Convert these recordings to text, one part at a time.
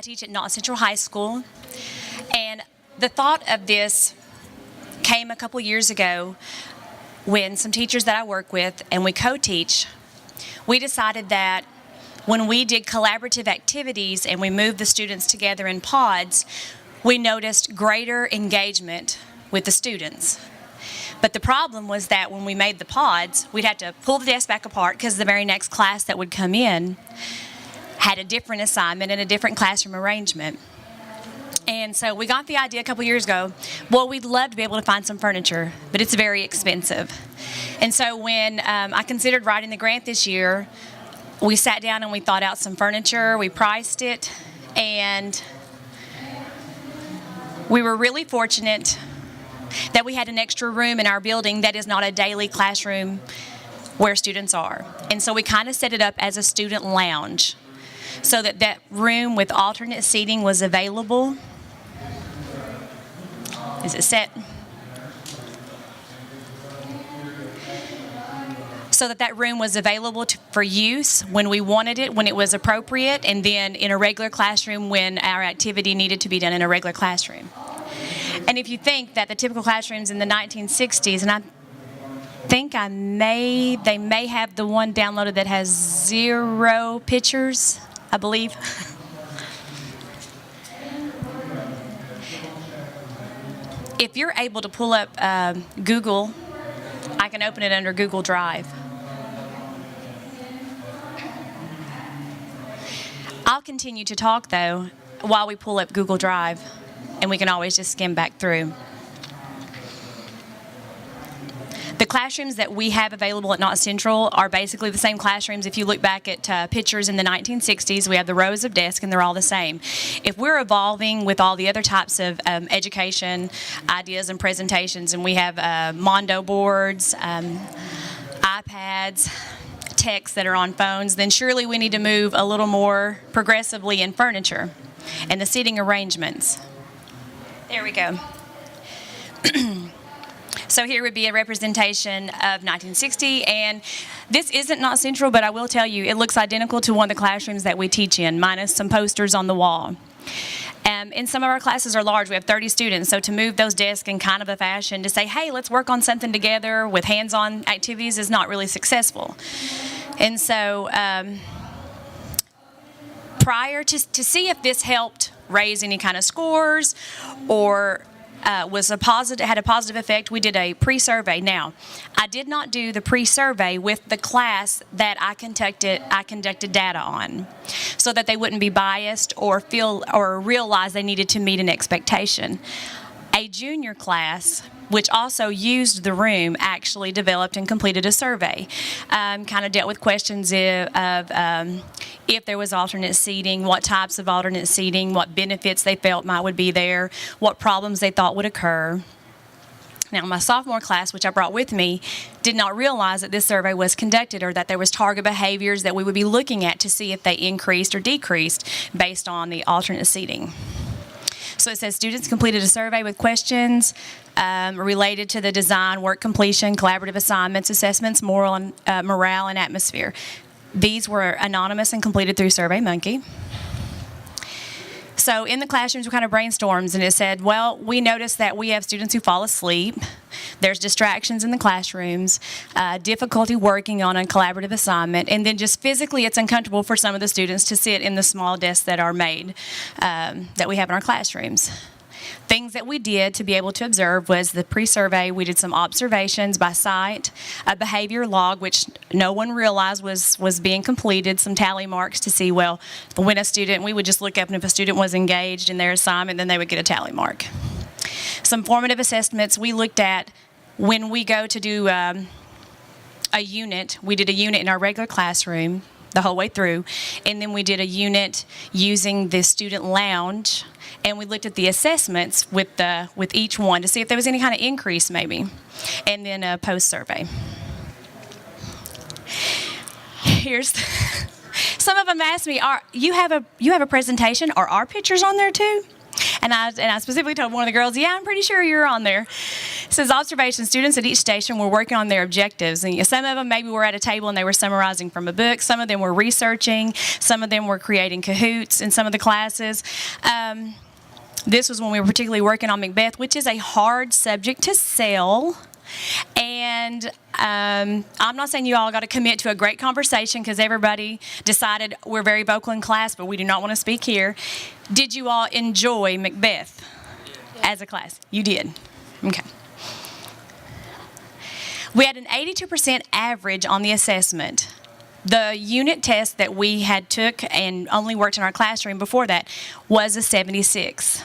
teach at Naughton Central High School, and the thought of this came a couple years ago when some teachers that I work with and we co-teach, we decided that when we did collaborative activities and we moved the students together in pods, we noticed greater engagement with the students. But the problem was that when we made the pods, we'd have to pull the desks back apart because the very next class that would come in had a different assignment and a different classroom arrangement. And so we got the idea a couple years ago, well, we'd love to be able to find some furniture, but it's very expensive. And so when I considered writing the grant this year, we sat down and we thought out some furniture, we priced it, and we were really fortunate that we had an extra room in our building that is not a daily classroom where students are. And so we kind of set it up as a student lounge so that that room with alternate seating was available. Is it set? So that that room was available for use when we wanted it, when it was appropriate, and then in a regular classroom when our activity needed to be done in a regular classroom. And if you think that the typical classrooms in the 1960s, and I think they may have the one downloaded that has 0 pictures, I believe. If you're able to pull up Google, I can open it under Google Drive. I'll continue to talk, though, while we pull up Google Drive, and we can always just skim back through. The classrooms that we have available at Naughton Central are basically the same classrooms. If you look back at pictures in the 1960s, we have the rows of desks, and they're all the same. If we're evolving with all the other types of education ideas and presentations, and we have Mondo boards, iPads, texts that are on phones, then surely we need to move a little more progressively in furniture and the seating arrangements. There we go. So here would be a representation of 1960, and this isn't Naughton Central, but I will tell you, it looks identical to one of the classrooms that we teach in, minus some posters on the wall. And some of our classes are large. We have 30 students, so to move those desks in kind of a fashion to say, hey, let's work on something together with hands-on activities is not really successful. And so prior to see if this helped raise any kind of scores or had a positive effect, we did a pre-survey. Now, I did not do the pre-survey with the class that I conducted data on, so that they wouldn't be biased or feel or realize they needed to meet an expectation. A junior class, which also used the room, actually developed and completed a survey. Kind of dealt with questions of if there was alternate seating, what types of alternate seating, what benefits they felt would be there, what problems they thought would occur. Now, my sophomore class, which I brought with me, did not realize that this survey was conducted or that there was target behaviors that we would be looking at to see if they increased or decreased based on the alternate seating. So it says students completed a survey with questions related to the design, work completion, collaborative assignments, assessments, morale, and atmosphere. These were anonymous and completed through SurveyMonkey. So in the classrooms, we kind of brainstormed, and it said, well, we noticed that we have students who fall asleep. There's distractions in the classrooms, difficulty working on a collaborative assignment, and then just physically it's uncomfortable for some of the students to sit in the small desks that are made, that we have in our classrooms. Things that we did to be able to observe was the pre-survey. We did some observations by sight, a behavior log, which no one realized was being completed, some tally marks to see, well, when a student, we would just look up, and if a student was engaged in their assignment, then they would get a tally mark. Some formative assessments we looked at when we go to do a unit. We did a unit in our regular classroom the whole way through, and then we did a unit using the student lounge, and we looked at the assessments with each one to see if there was any kind of increase maybe, and then a post-survey. Here's some of them asked me, you have a presentation? Are our pictures on there too? And I specifically told one of the girls, yeah, I'm pretty sure you're on there. says observation, students at each station were working on their objectives. And some of them maybe were at a table and they were summarizing from a book. Some of them were researching. Some of them were creating Kahoots in some of the classes. This was when we were particularly working on Macbeth, which is a hard subject to sell. And I'm not saying you all got to commit to a great conversation because everybody decided we're very vocal in class, but we do not want to speak here. Did you all enjoy Macbeth as a class? You did. Okay. We had an 82% average on the assessment. The unit test that we had took and only worked in our classroom before that was a 76%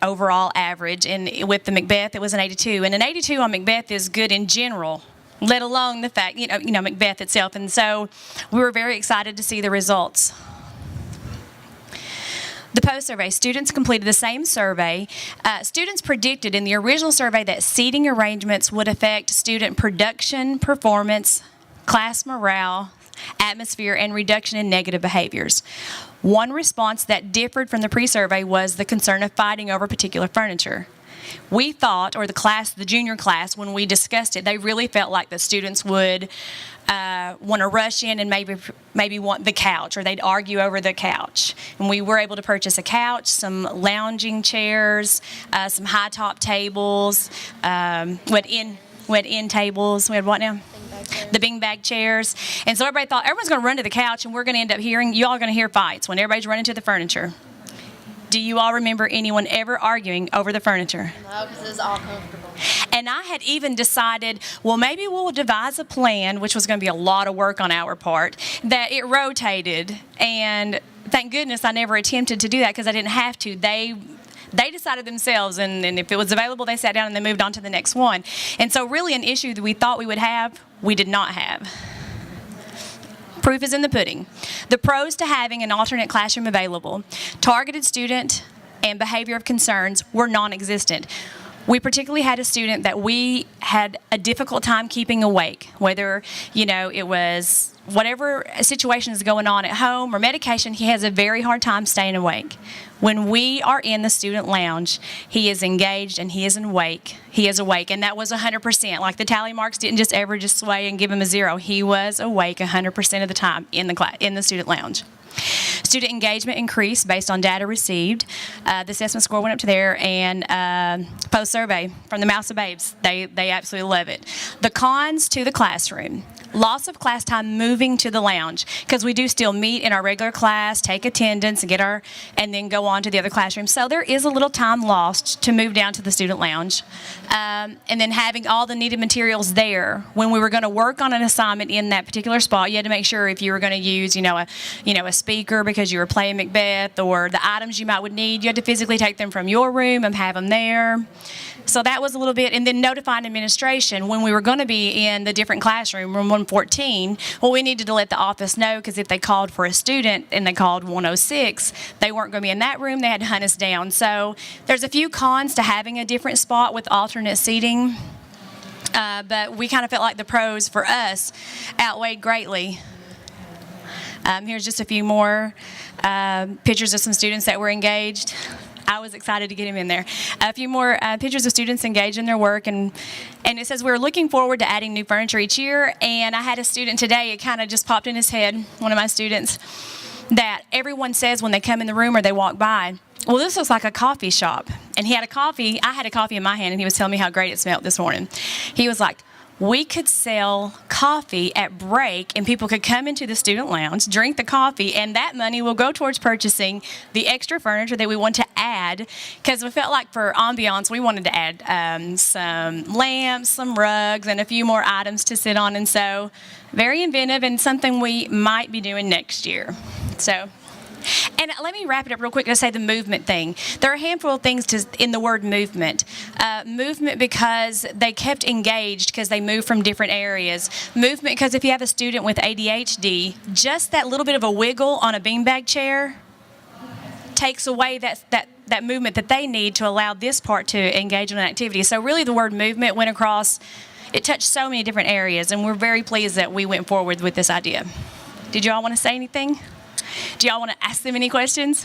overall average, and with the Macbeth it was an 82, and an 82 on Macbeth is good in general, let alone the fact you know Macbeth itself. And so we were very excited to see the results. The post-survey, students completed the same survey. Students predicted in the original survey that seating arrangements would affect student production, performance, class morale, atmosphere, and reduction in negative behaviors. One response that differed from the pre-survey was the concern of fighting over particular furniture. We thought, or the junior class, when we discussed it, they really felt like the students would want to rush in and maybe want the couch, or they'd argue over the couch. And we were able to purchase a couch, some lounging chairs, some high-top tables, we had end tables. We had what now? The beanbag chairs. And so everybody thought everyone's going to run to the couch, and we're going to end up you all are going to hear fights when everybody's running to the furniture. Do you all remember anyone ever arguing over the furniture? No, because it was all comfortable. And I had even decided, well, maybe we'll devise a plan, which was going to be a lot of work on our part, that it rotated. And thank goodness I never attempted to do that because I didn't have to. They decided themselves, and if it was available, they sat down and they moved on to the next one. And so really an issue that we thought we would have, we did not have. Proof is in the pudding. The pros to having an alternate classroom available: targeted student and behavior of concerns were non-existent. We particularly had a student that we had a difficult time keeping awake, whether, it was whatever situation is going on at home or medication, he has a very hard time staying awake. When we are in the student lounge, he is engaged and he is awake. He is awake, and that was 100%. Like the tally marks didn't just ever sway and give him a 0. He was awake 100% of the time in the student lounge. Student engagement increased based on data received. The assessment score went up to there, and post-survey from the Mouse of Babes, they absolutely love it. The cons to the classroom: loss of class time moving to the lounge, because we do still meet in our regular class, take attendance, and then go on to the other classroom. So there is a little time lost to move down to the student lounge. And then having all the needed materials there. When we were going to work on an assignment in that particular spot, you had to make sure if you were going to use, a speaker because you were playing Macbeth, or the items you would need, you had to physically take them from your room and have them there. So that was a little bit, and then notifying administration when we were going to be in the different classroom, room 114, well, we needed to let the office know, because if they called for a student and they called 106, they weren't going to be in that room, they had to hunt us down. So there's a few cons to having a different spot with alternate seating, but we kind of felt like the pros for us outweighed greatly. Here's just a few more pictures of some students that were engaged. I was excited to get him in there. A few more pictures of students engaged in their work, and it says we're looking forward to adding new furniture each year. And I had a student today, it kind of just popped in his head, one of my students, that everyone says when they come in the room or they walk by, well, this looks like a coffee shop. And he had a coffee, I had a coffee in my hand, and he was telling me how great it smelled this morning. He was like, we could sell coffee at break, and people could come into the student lounge, drink the coffee, and that money will go towards purchasing the extra furniture that we want to add, because we felt like for ambiance, we wanted to add some lamps, some rugs, and a few more items to sit on. And so very inventive, and something we might be doing next year. So. And let me wrap it up real quick to say the movement thing. There are a handful of things in the word movement. Movement because they kept engaged because they moved from different areas. Movement because if you have a student with ADHD, just that little bit of a wiggle on a beanbag chair takes away that movement that they need to allow this part to engage in an activity. So really the word movement went across. It touched so many different areas, and we're very pleased that we went forward with this idea. Did you all want to say anything? Do y'all want to ask them any questions?